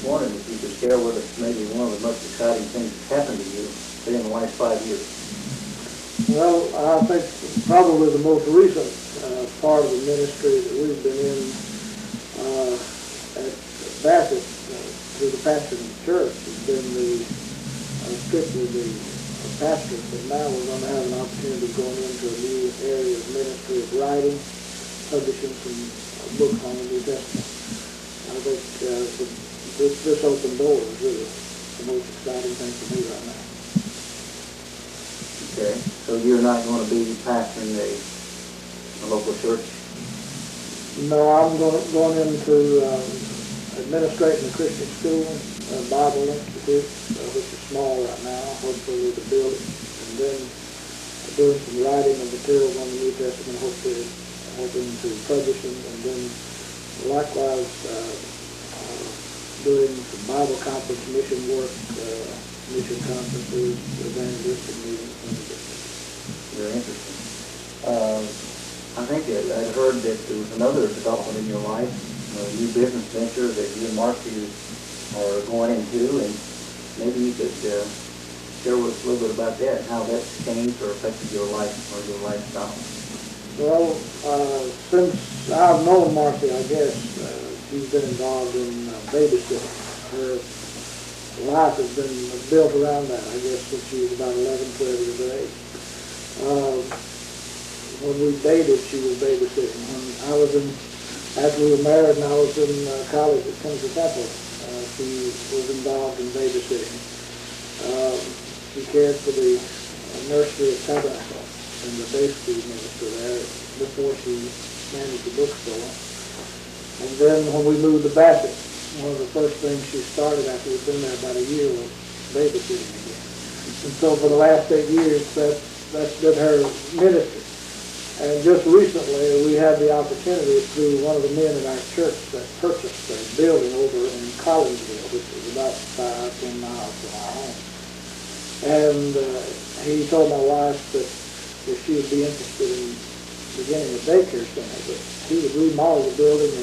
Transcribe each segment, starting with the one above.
just wondering if you could share with us maybe one of the most exciting things that's happened to you, say, in the last 5 years. Well, I think probably the most recent part of the ministry that we've been in at Bassett through the pastoring of the church has been strictly the pastor, but now we're going to have an opportunity of going into a new area of ministry of writing, publishing some books on the New Testament. I think this open door is really the most exciting thing for me right now. Okay, so you're not going to be pastoring a local church? No, I'm going into administrating a Christian school, a Bible Institute, which is small right now. Hopefully to build it, and then doing some writing of materials on the New Testament, hopefully hoping to publish them, and then likewise doing some Bible conference mission work, mission conferences, evangelistic meetings. Very interesting. I think I heard that there was another development in your life, a new business venture that you and Marcy are going into, and maybe you could share with us a little bit about that, how that's changed or affected your life or your lifestyle. Well, since I've known Marcy, I guess, she's been involved in babysitting. Her life has been built around that, I guess, since she was about 11, 12 years of age. When we dated, she was babysitting. After we were married and I was in college at Tennessee Temple, she was involved in babysitting. She cared for the nursery at Tabernacle and the day school minister there before she managed the bookstore. And then when we moved to Bassett, one of the first things she started after we'd been there about a year was babysitting again. And so for the last 8 years, that's been her ministry. And just recently, we had the opportunity through one of the men in our church that purchased a building over in Collinsville, which is about 5-10 miles from our home. And he told my wife that if she would be interested in beginning a daycare center, that he would remodel the building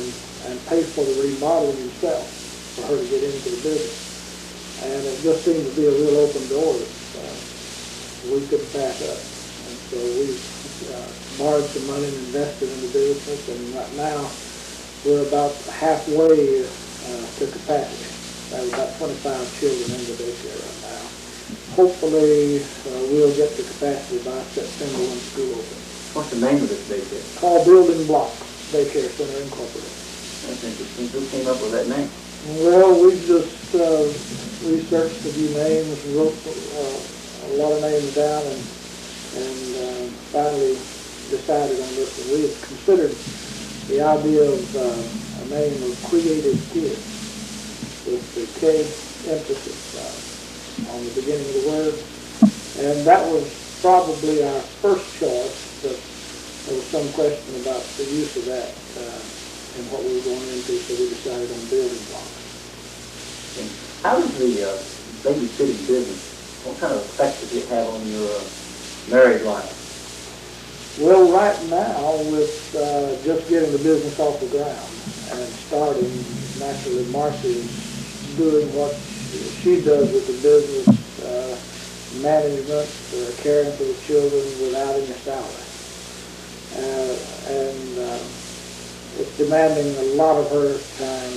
and pay for the remodeling himself for her to get into the business. And it just seemed to be a real open door that we couldn't pass up. And so we borrowed some money and invested in the business, and right now we're about halfway to capacity. There's about 25 children in the daycare right now. Hopefully we'll get to capacity by September when school opens. What's the name of this daycare? It's called Building Blocks Daycare Center Incorporated. That's interesting. Who came up with that name? Well, we just researched a few names, wrote a lot of names down, and finally decided on this one. We had considered the idea of a name of Creative Kids, with the K emphasis on the beginning of the word. And that was probably our first choice, but there was some question about the use of that and what we were going into, so we decided on Building Blocks. And how does the babysitting business, what kind of effect does it have on your married life? Well, right now, with just getting the business off the ground and starting, naturally, Marcy is doing what she does with the business, management, caring for the children without any salary. It's demanding a lot of her time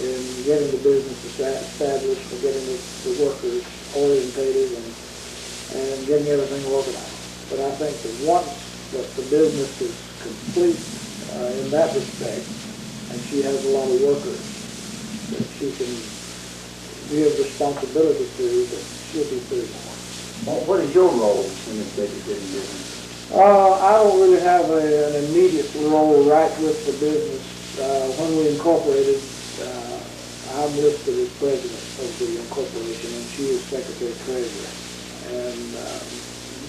in getting the business established, for getting the workers orientated and getting everything organized. But I think that once that the business is complete in that respect, and she has a lot of workers that she can give responsibility to, that she'll be free. Well, what is your role in this babysitting business? I don't really have an immediate role right with the business. When we incorporated, I'm listed as president of the incorporation, and she is secretary treasurer. And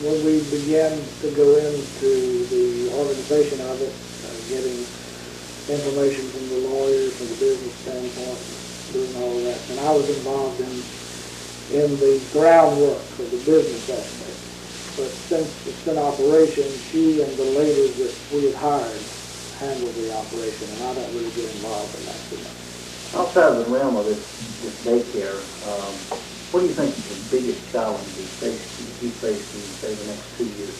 when we began to go into the organization of it, getting information from the lawyers, from the business standpoint, doing all of that, and I was involved in the groundwork of the business aspect. But since it's in operation, she and the ladies that we had hired handle the operation, and I don't really get involved in that too much. Outside of the realm of this daycare, what do you think is the biggest challenge you face in, say, the next 2 years?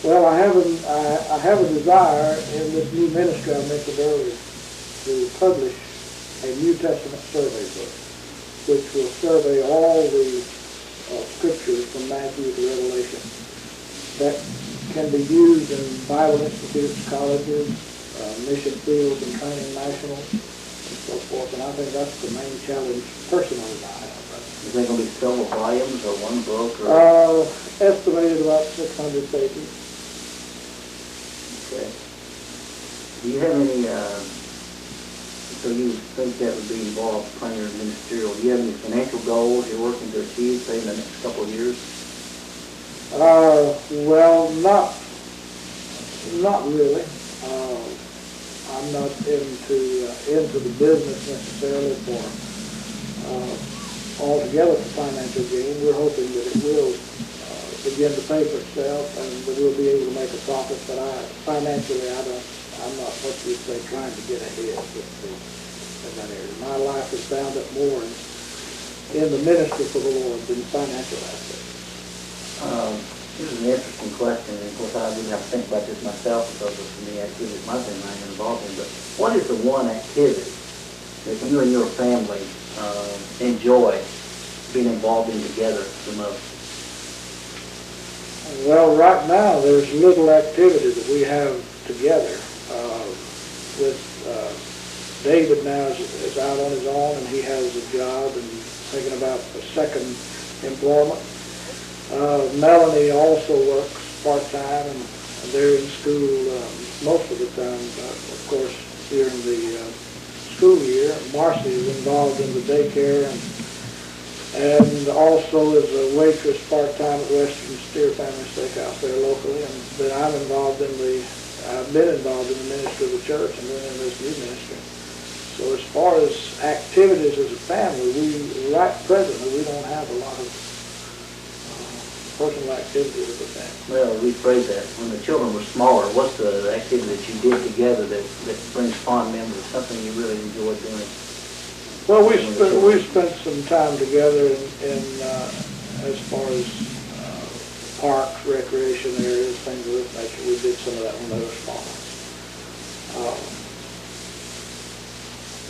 Well, I have a desire in this new ministry I mentioned earlier to publish a New Testament survey book, which will survey all the scriptures from Matthew to Revelation that can be used in Bible institutes, colleges, mission fields and training nationals, and so forth. And I think that's the main challenge personally I have. Is there going to be several volumes or one book? Or? Estimated about 600 pages. Okay. Do you have any, so you think that would be involved primary ministerial, do you have any financial goals you're working to achieve, say, in the next couple of years? Well, not really. I'm not into the business necessarily for altogether for financial gain. We're hoping that it will begin to pay for itself and that we'll be able to make a profit. But financially, I'm not what you'd say trying to get ahead in that area. My life is bound up more in the ministry for the Lord than financial aspects. This is an interesting question, and of course I didn't have to think about this myself because of some of the activities my family are involved in, but what is the one activity that you and your family enjoy being involved in together the most? Well, right now there's little activity that we have together. With David now is out on his own and he has a job and thinking about a second employment. Melanie also works part-time and they're in school most of the time, of course, during the school year. Marcy is involved in the daycare and also is a waitress part-time at Western Steer Family Steakhouse there locally. And then I've been involved in the ministry of the church and then in this new ministry. So as far as activities as a family, right presently, we don't have a lot of personal activity with the family. Well, rephrase that. When the children were smaller, what's the activity that you did together that brings fond memories, something you really enjoyed doing? Well, we spent some time together in as far as parks, recreation areas, things of this nature. We did some of that when they were smaller.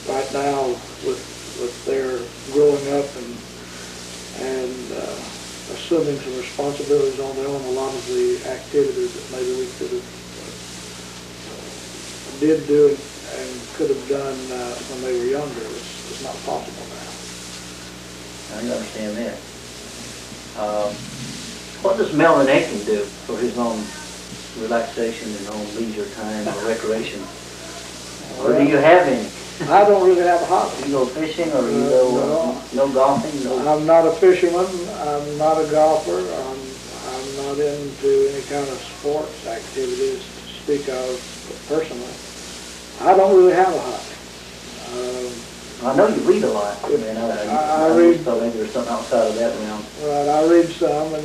Right now, with their growing up and assuming some responsibilities on their own, a lot of the activities that maybe we could have did do and could have done when they were younger is not possible now. I understand that. What does Melvin Aiken do for his own relaxation and own leisure time or recreation? Or do you have any? I don't really have a hobby. You go fishing or you go no golfing? No. I'm not a fisherman. I'm not a golfer. I'm not into any kind of sports activities to speak of personally. I don't really have a hobby. I know you read a lot. I read. So maybe there's something outside of that realm. Right, I read some and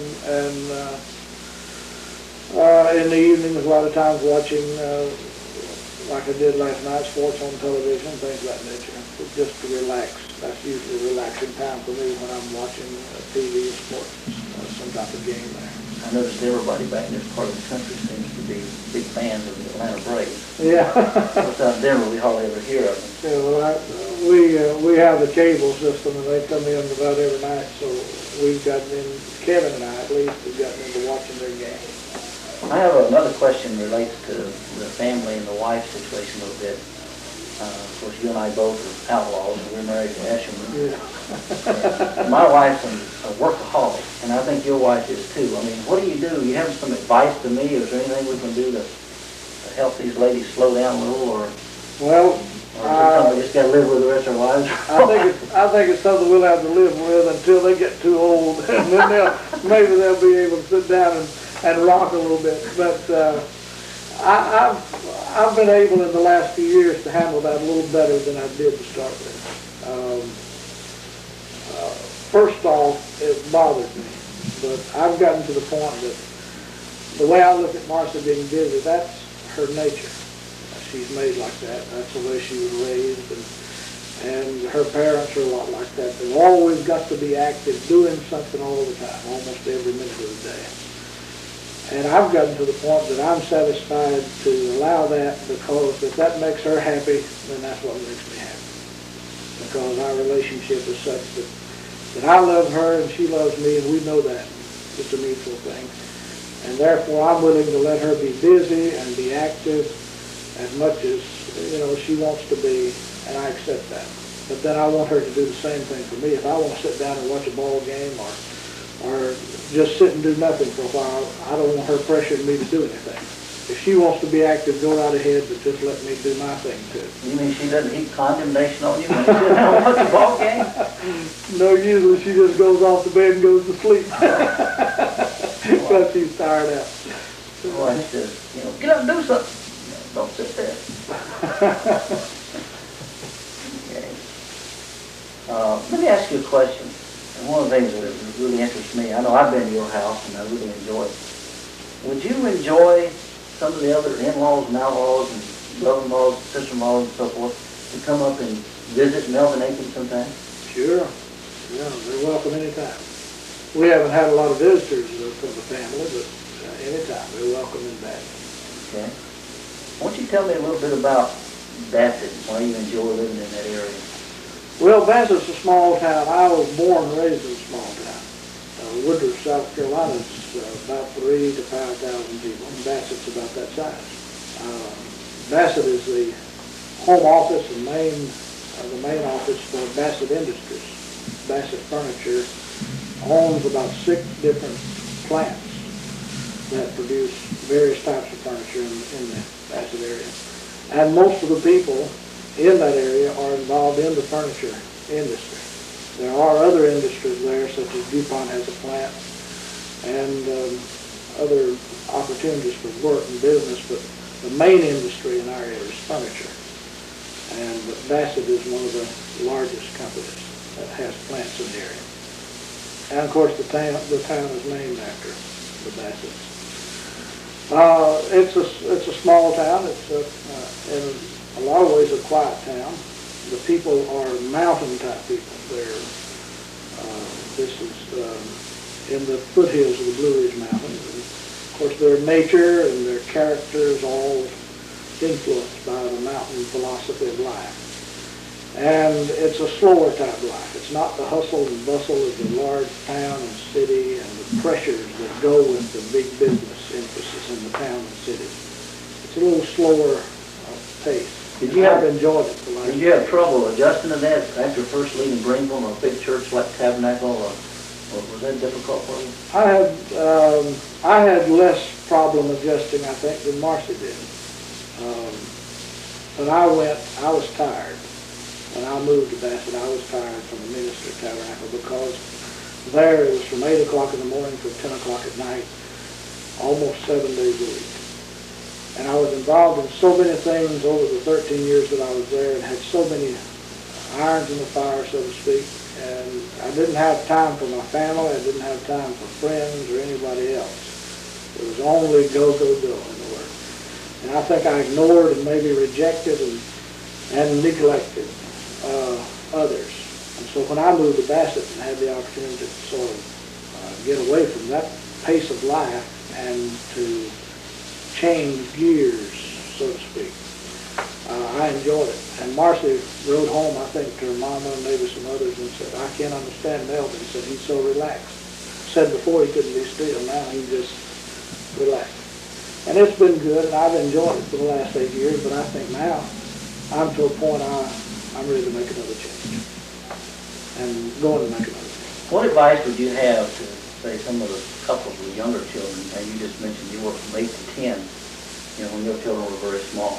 in the evenings a lot of times watching like I did last night, sports on television, things of that nature, just to relax. That's usually a relaxing time for me when I'm watching TV and sports, some type of game there. I noticed everybody back in this part of the country seems to be big fans of the Atlanta Braves. Yeah. Outside Denver, we hardly ever hear of them. Yeah, well, we have the cable system, and they come in about every night, so we've gotten in, Kevin and I at least, have gotten into watching their game. I have another question relates to the family and the wife situation a little bit. Of course, you and I both are outlaws, and we're married to Eshelman. Yeah. My wife's a workaholic, and I think your wife is too. I mean, what do? You have some advice to me? Is there anything we can do to help these ladies slow down a little, or well, we just got to live with the rest of our lives? I think it's something we'll have to live with until they get too old, and then maybe they'll be able to sit down and rock a little bit. But I've been able in the last few years to handle that a little better than I did to start with. First off, it bothered me, but I've gotten to the point that the way I look at Marcia being busy, that's her nature. she's made like that. That's the way she was raised, and her parents are a lot like that. They've always got to be active, doing something all the time, almost every minute of the day. And I've gotten to the point that I'm satisfied to allow that, because if that makes her happy, then that's what makes me happy. Because our relationship is such that I love her and she loves me, and we know that. It's a mutual thing. And therefore, I'm willing to let her be busy and be active as much as, she wants to be, and I accept that. But then I want her to do the same thing for me. If I want to sit down and watch a ball game or just sit and do nothing for a while, I don't want her pressuring me to do anything. If she wants to be active, go right ahead, but just let me do my thing too. You mean she doesn't heap condemnation on you when you sit down and watch a ball game? No, usually she just goes off the bed and goes to sleep. Because she's tired out. Well, it's just, get up and do something. Don't sit there. Okay. Let me ask you a question. And one of the things that really interests me, I know I've been to your house and I really enjoy it. Would you enjoy some of the other in-laws and outlaws and brother-in-laws, sister-in-laws and so forth to come up and visit Melvin Aiken sometime? Sure. Yeah, they're welcome anytime. We haven't had a lot of visitors from the family, but anytime they're welcome in Bassett. Okay. Why don't you tell me a little bit about Bassett and why you enjoy living in that area? Well, Bassett's a small town. I was born and raised in a small town. Woodruff, South Carolina is about 3,000 to 5,000 people. And Bassett's about that size. Bassett is the home office and the main office for Bassett Industries. Bassett Furniture owns about 6 different plants that produce various types of furniture in the Bassett area. And most of the people in that area are involved in the furniture industry. There are other industries there, such as DuPont has a plant, and other opportunities for work and business, but the main industry in our area is furniture. And Bassett is one of the largest companies that has plants in the area. And of course, the town is named after the Bassets. It's a small town. It's in a lot of ways a quiet town. The people are mountain type people. This is in the foothills of the Blue Ridge Mountains. And of course, their nature and their character is all influenced by the mountain philosophy of life. And it's a slower type of life. It's not the hustle and bustle of the large town and city and the pressures that go with the big business emphasis in the town and city. It's a little slower pace. Did you have enjoyed it? Did you have trouble adjusting to that after first leaving Greenville in a big church like Tabernacle? Or was that difficult for you? I had less problem adjusting, I think, than Marcy did. When I went, I was tired. When I moved to Bassett, I was tired from the ministry at Tabernacle, because there it was from 8 o'clock in the morning to 10 o'clock at night, almost 7 days a week. And I was involved in so many things over the 13 years that I was there, and had so many irons in the fire, so to speak. And I didn't have time for my family. I didn't have time for friends or anybody else. It was only go, go, go in the work. And I think I ignored and maybe rejected and neglected others. And so when I moved to Bassett and had the opportunity to sort of get away from that pace of life and to change gears, so to speak, I enjoyed it. And Marcy rode home, I think, to her mama and maybe some others, and said, "I can't understand Melvin." He said, "He's so relaxed." Said before he couldn't be still, now he just relaxed. And it's been good, and I've enjoyed it for the last 8 years, but I think now I'm to a point I'm ready to make another change. And going to make another change. What advice would you have to, say, some of the couples with younger children? And you just mentioned you worked from 8 to 10, when your children were very small.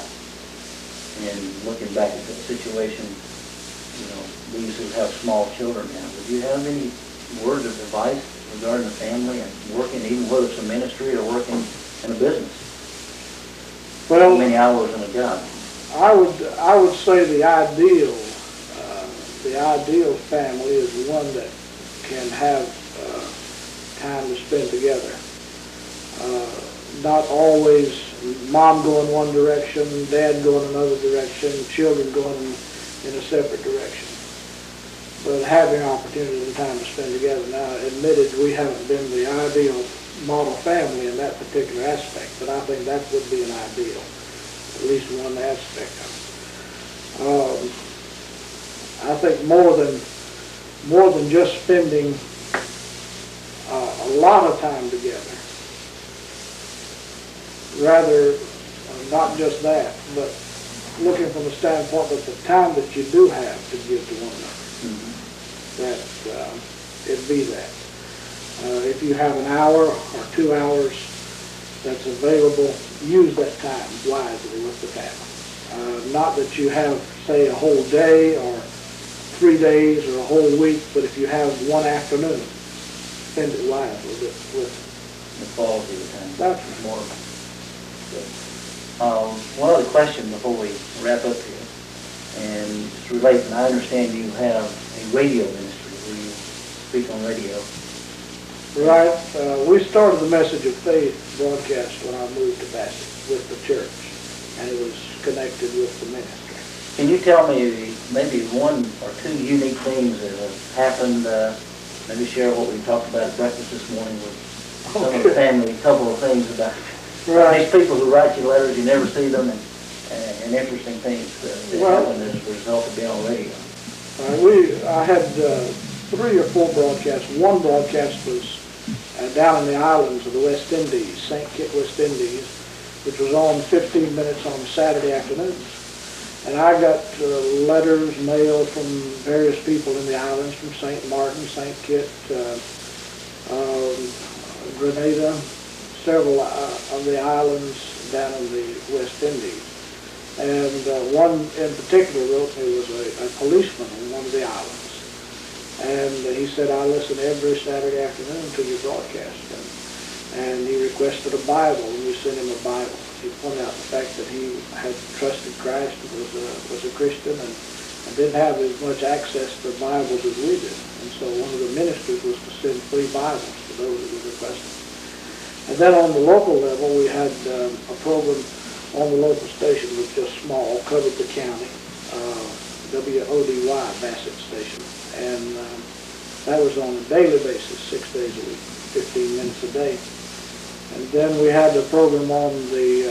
And looking back at that situation, these who have small children now, would you have any words of advice regarding the family and working, even whether it's a ministry or working in a business? Well, many hours in a job. I would say the ideal family is one that can have time to spend together. Not always mom going one direction, dad going another direction, children going in a separate direction. But having opportunity and time to spend together. Now, admitted, we haven't been the ideal model family in that particular aspect, but I think that would be an ideal, at least one aspect of it. I think more than just spending a lot of time together, rather not just that, but looking from the standpoint of the time that you do have to give to one another. That it'd be that. If you have an hour or 2 hours that's available, use that time wisely with the family. Not that you have, say, a whole day or 3 days or a whole week, but if you have one afternoon, spend it wisely with The quality of the time. That's more. One other question before we wrap up here, and it's related. I understand you have a radio ministry where you speak on radio. Right. We started the Message of Faith broadcast when I moved to Bassett with the church, and it was connected with the ministry. Can you tell me maybe one or two unique things that have happened? Maybe share what we talked about at breakfast this morning with some of the family, a couple of things about these people who write you letters, you never see them, and interesting things that happened as a result of being on radio. I had 3 or 4 broadcasts. One broadcast was down in the islands of the West Indies, St. Kitts, West Indies, which was on 15 minutes on Saturday afternoons. And I got letters, mail from various people in the islands, from St. Martin, St. Kitts, Grenada, several of the islands down in the West Indies. And one in particular wrote me was a policeman on one of the islands. And he said, I listen every Saturday afternoon to your broadcast. And he requested a Bible, and we sent him a Bible. He pointed out the fact that he had trusted Christ, was a Christian, and didn't have as much access to Bibles as we did. And so one of the ministers was to send 3 Bibles to those that were requested. And then on the local level, we had a program on the local station that was just small, covered the county, WODY, Bassett Station. And that was on a daily basis, 6 days a week, 15 minutes a day. And then we had a program on the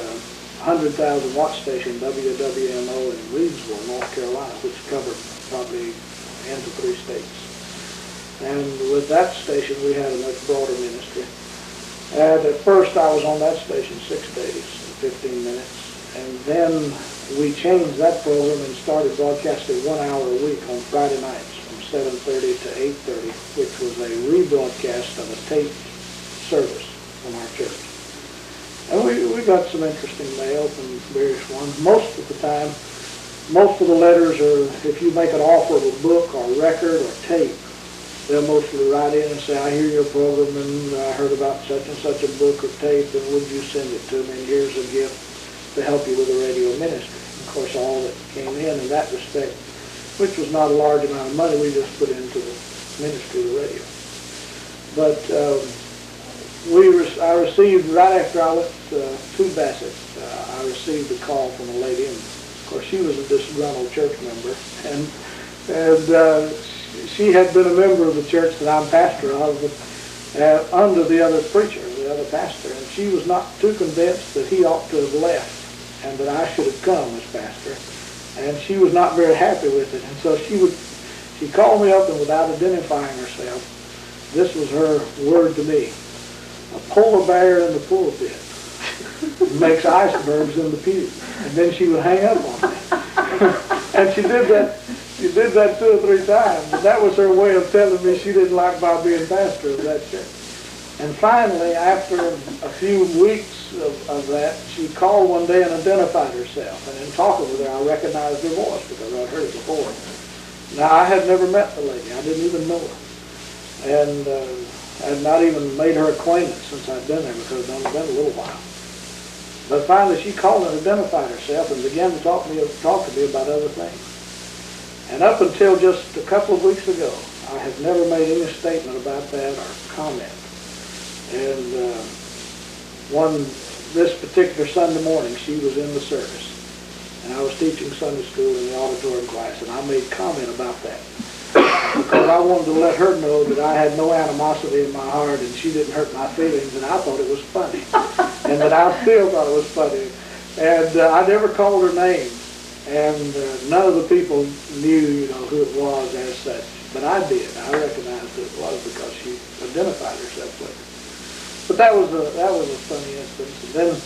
100,000 watt station, WWMO in Reedsville, North Carolina, which covered probably into 3 states. And with that station, we had a much broader ministry. And at first, I was on that station 6 days, 15 minutes. And then we changed that program and started broadcasting 1 hour a week on Friday nights from 7:30 to 8:30, which was a rebroadcast of a taped service from our church. And we got some interesting mail from various ones. Most of the time, most of the letters are, if you make an offer of a book or record or tape, they'll mostly write in and say, I hear your program and I heard about such and such a book or tape, and would you send it to me, and here's a gift to help you with the radio ministry. Of course, all that came in that respect, which was not a large amount of money, we just put into the ministry of the radio. But I received, right after I went to Bassett, I received a call from a lady, and of course she was a disgruntled church member, and she had been a member of the church that I'm pastor of under the other preacher, the other pastor, and she was not too convinced that he ought to have left and that I should have come as pastor, and she was not very happy with it. And so she called me up, and without identifying herself, this was her word to me: a polar bear in the pulpit makes icebergs in the pew. And then she would hang up on me. And she did that 2 or 3 times. And that was her way of telling me she didn't like my being pastor of that church. And finally, after a few weeks of that, she called one day and identified herself. And in talking with her, I recognized her voice because I'd heard it before. Now, I had never met the lady. I didn't even know her. And I had not even made her acquaintance since I'd been there, because it's only been a little while. But finally, she called and identified herself and began to talk to me about other things. And up until just a couple of weeks ago, I had never made any statement about that or comment. And one this particular Sunday morning, she was in the service, and I was teaching Sunday school in the auditorium class, and I made comment about that because I wanted to let her know that I had no animosity in my heart, and she didn't hurt my feelings, and I thought it was funny, and that I still thought it was funny, and I never called her name, and none of the people knew, who it was as such, but I did. I recognized it was because she identified herself with it. But that was a funny instance. And then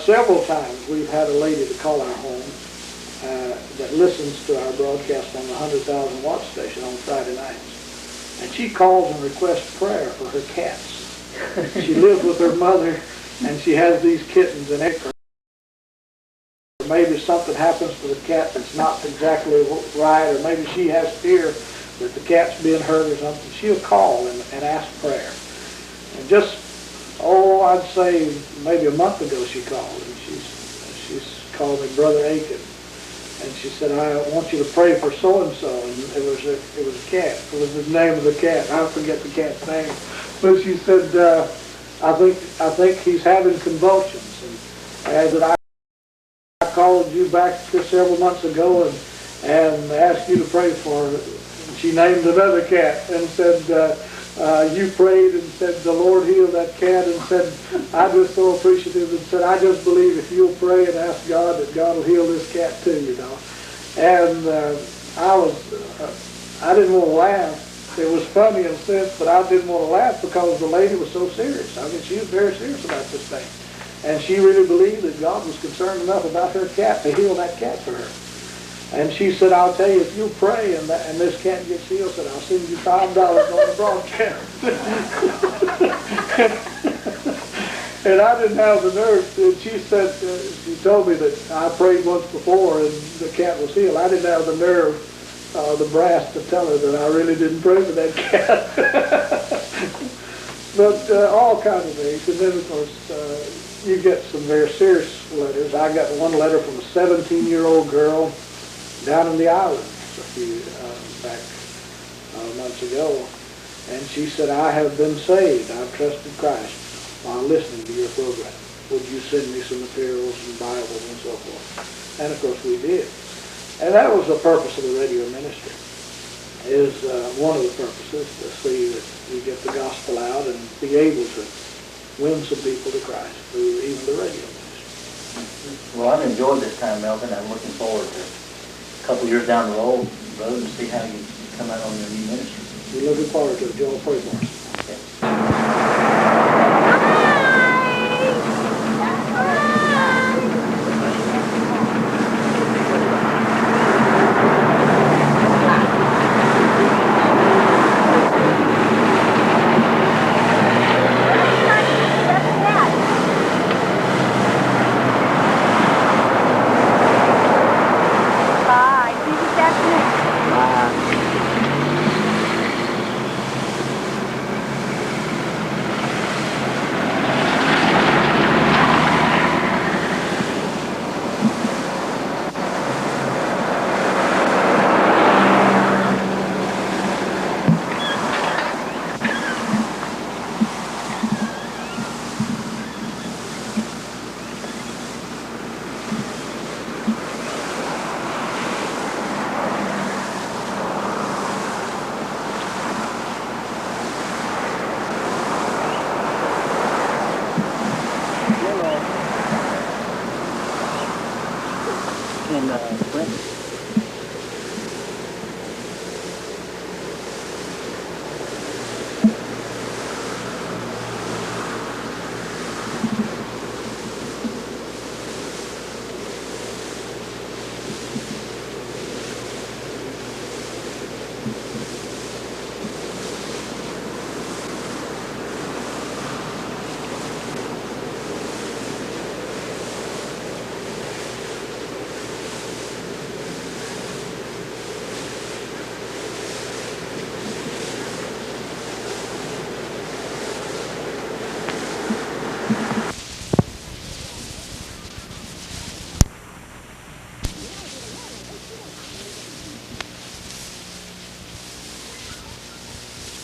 several times we've had a lady to call our home that listens to our broadcast on the 100,000 watt station on Friday nights. And she calls and requests prayer for her cats. She lives with her mother, and she has these kittens, and maybe something happens to the cat that's not exactly right, or maybe she has fear that the cat's being hurt or something. She'll call and ask prayer. And just, I'd say maybe a month ago she called, and she's called me Brother Aiken. And she said, I want you to pray for so-and-so. And it was a cat. It was the name of the cat. I forget the cat's name. But she said, I think he's having convulsions. And that I called you back several months ago and asked you to pray for her. And she named another cat and said, you prayed and said the Lord healed that cat, and said, I'm just so appreciative, and said, I just believe if you'll pray and ask God that God will heal this cat too, And I didn't want to laugh. It was funny in a sense, but I didn't want to laugh because the lady was so serious. I mean, she was very serious about this thing. And she really believed that God was concerned enough about her cat to heal that cat for her. And she said, I'll tell you, if you pray and this cat gets healed, said, I'll send you $5 on the broadcast. And I didn't have the nerve. And she said, she told me that I prayed once before and the cat was healed. I didn't have the nerve, the brass to tell her that I really didn't pray for that cat. But all kinds of things. And then, of course, you get some very serious letters. I got one letter from a 17-year-old girl down in the islands a few months ago, and she said, I have been saved. I've trusted Christ while listening to your program. Would you send me some materials and Bibles and so forth? And of course we did. And that was the purpose of the radio ministry, is one of the purposes, to see that we get the gospel out and be able to win some people to Christ through even the radio ministry. Well, I've enjoyed this time, Melvin. I'm looking forward to a couple years down the road and see how you come out on your new ministry. We're looking forward to it. Joel, pray for us. Okay.